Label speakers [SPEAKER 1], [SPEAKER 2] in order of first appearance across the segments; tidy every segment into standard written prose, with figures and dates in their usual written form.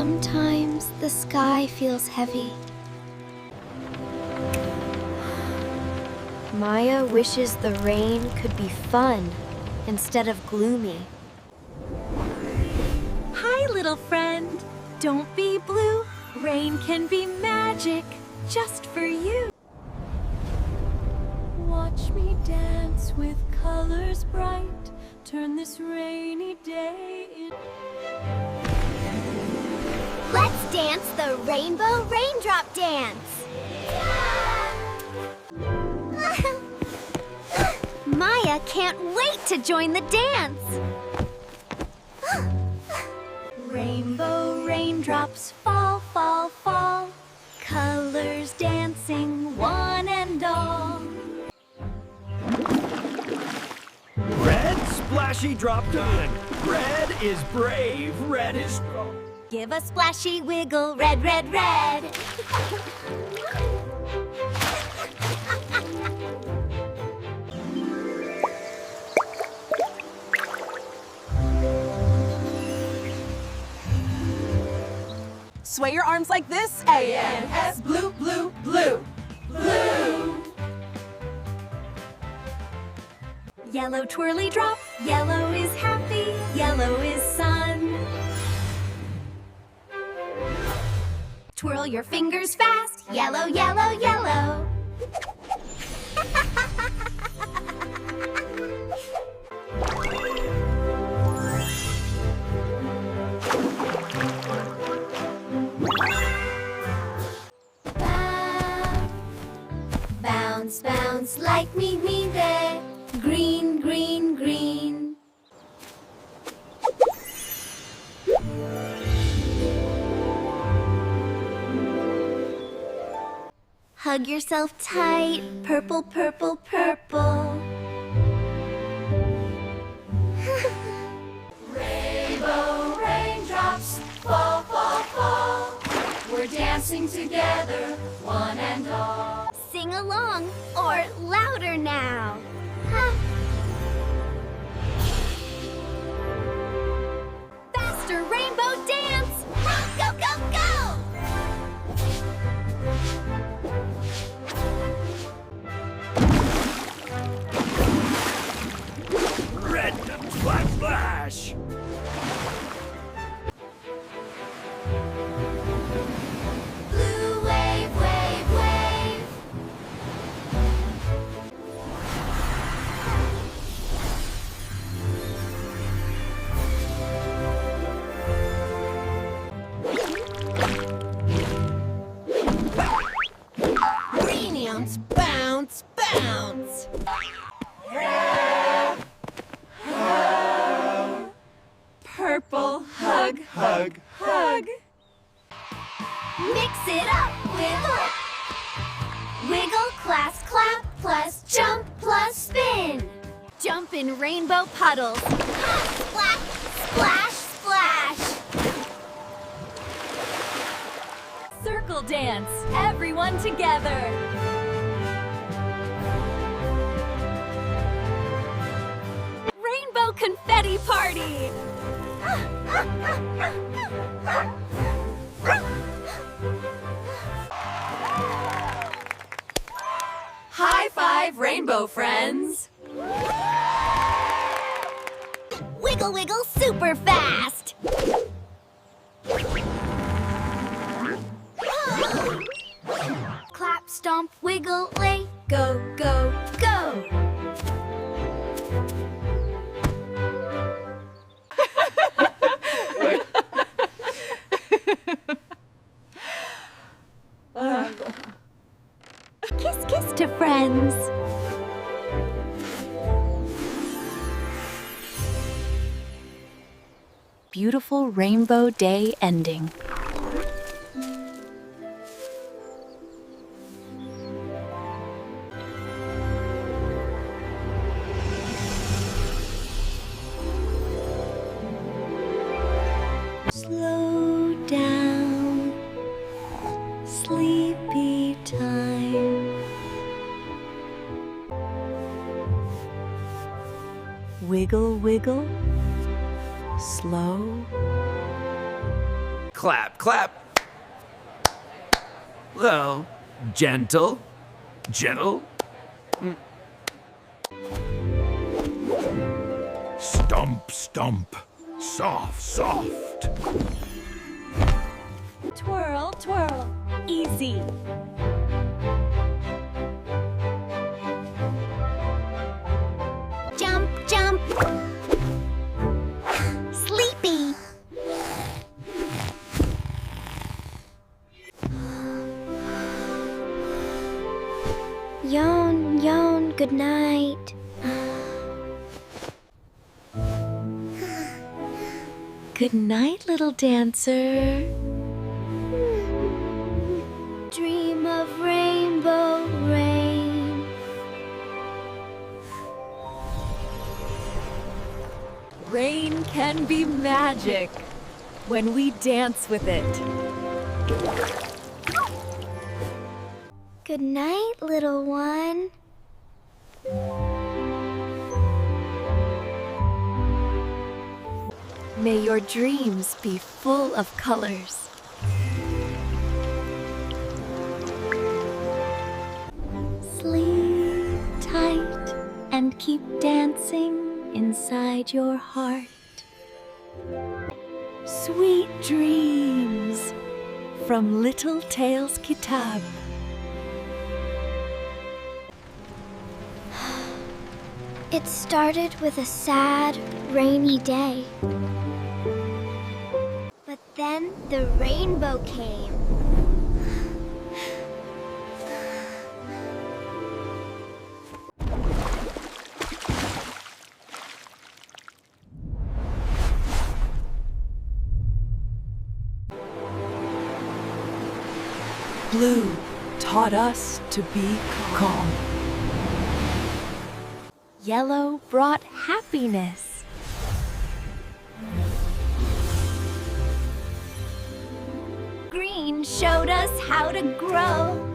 [SPEAKER 1] Sometimes the sky feels heavy. Maya wishes the rain could be fun instead of gloomy.
[SPEAKER 2] Hi, little friend. Don't be blue. Rain can be magic just for you. Watch me dance with colors bright. Turn this rainy day in.
[SPEAKER 1] Let's dance the Rainbow Raindrop Dance! Maya can't wait to join the dance!
[SPEAKER 2] Rainbow raindrops fall, fall, fall. Colors dancing one and all.
[SPEAKER 3] Red splashy dropped on. Red is brave. Red is strong.
[SPEAKER 2] Give a splashy wiggle, red, red, red.
[SPEAKER 4] Sway your arms like this. A-N-S, blue, blue, blue, blue.
[SPEAKER 2] Yellow twirly drop, yellow is happy, yellow is sun. Twirl your fingers fast, yellow, yellow, yellow. Bounce, bounce, like me there. Green, green, green. Hug yourself tight, purple, purple, purple. Rainbow raindrops fall, fall, fall. We're dancing together, one and all.
[SPEAKER 1] Sing along, or louder now.
[SPEAKER 2] Faster rainbow dance! Go, go, go!
[SPEAKER 3] Red splash splash.
[SPEAKER 2] Blue wave, wave, wave.
[SPEAKER 4] Bounce, bounce, bounce. Purple, hug,
[SPEAKER 3] Hug.
[SPEAKER 4] hug.
[SPEAKER 2] Mix it up with wiggle, class, clap, plus jump, plus spin. Jump in rainbow puddles. Splash, splash, splash. Circle dance, everyone together. Rainbow confetti party.
[SPEAKER 4] High five, rainbow friends.
[SPEAKER 2] Wiggle, wiggle, super fast. Clap, stomp, wiggle, lay, go, go, go. Kiss, kiss to friends.
[SPEAKER 5] Beautiful rainbow day ending.
[SPEAKER 2] Slow down, sleepy time.
[SPEAKER 5] Wiggle, wiggle, slow.
[SPEAKER 3] Clap, clap. Well, gentle, gentle. Stomp, stomp. Soft, soft.
[SPEAKER 2] Twirl, twirl. Easy. Jump, jump. Sleepy.
[SPEAKER 1] Yawn, yawn, good night.
[SPEAKER 5] Good night, little dancer.
[SPEAKER 1] Dream of rainbow rain.
[SPEAKER 5] Rain can be magic when we dance with it.
[SPEAKER 1] Good night, little one.
[SPEAKER 5] May your dreams be full of colors. Sleep tight and keep dancing inside your heart. Sweet dreams from Little Tails Kitab.
[SPEAKER 1] It started with a sad, rainy day. But then the rainbow came.
[SPEAKER 5] Blue taught us to be calm. Yellow brought happiness.
[SPEAKER 2] Green showed us how to grow.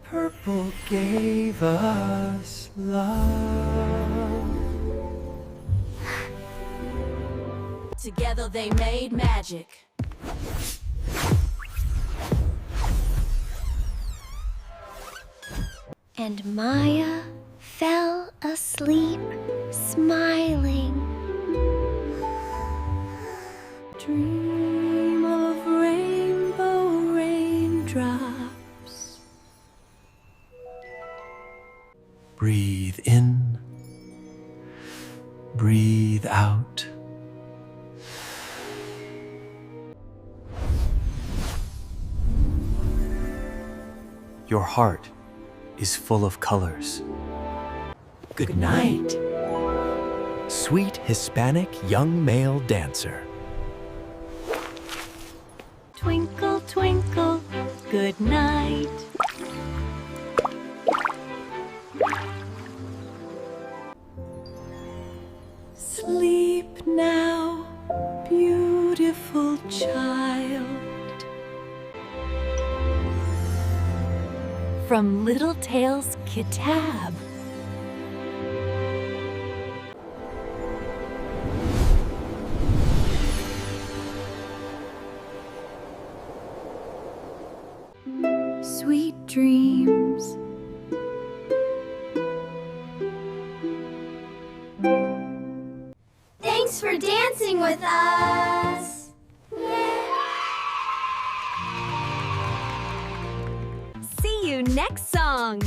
[SPEAKER 3] Purple gave us love.
[SPEAKER 4] Together they made magic.
[SPEAKER 1] And Maya fell asleep, smiling.
[SPEAKER 5] Dream of rainbow raindrops.
[SPEAKER 3] Breathe in, breathe out. Your heart is full of colors. Good night, sweet Hispanic young male dancer.
[SPEAKER 5] Twinkle, twinkle, good night. Sleep now, beautiful child. From Little Tails Kitab. Sweet dreams.
[SPEAKER 2] Thanks for dancing with us.
[SPEAKER 5] See you next song.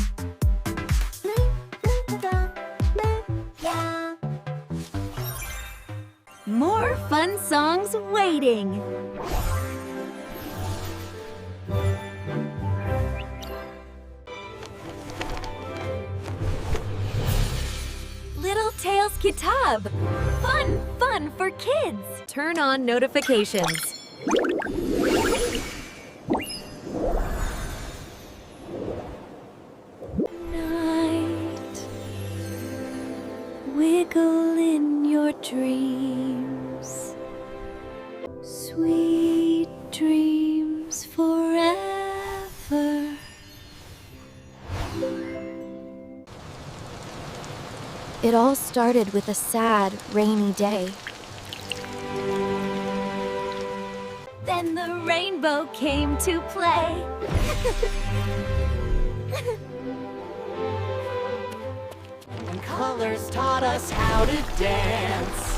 [SPEAKER 5] More fun songs waiting. Little Tails Kitab. Fun, fun for kids. Turn on notifications. Night. Wiggle in your dreams. Sweet dreams forever.
[SPEAKER 1] It all started with a sad, rainy day.
[SPEAKER 2] Then the rainbow came to play.
[SPEAKER 6] And colors taught us how to dance.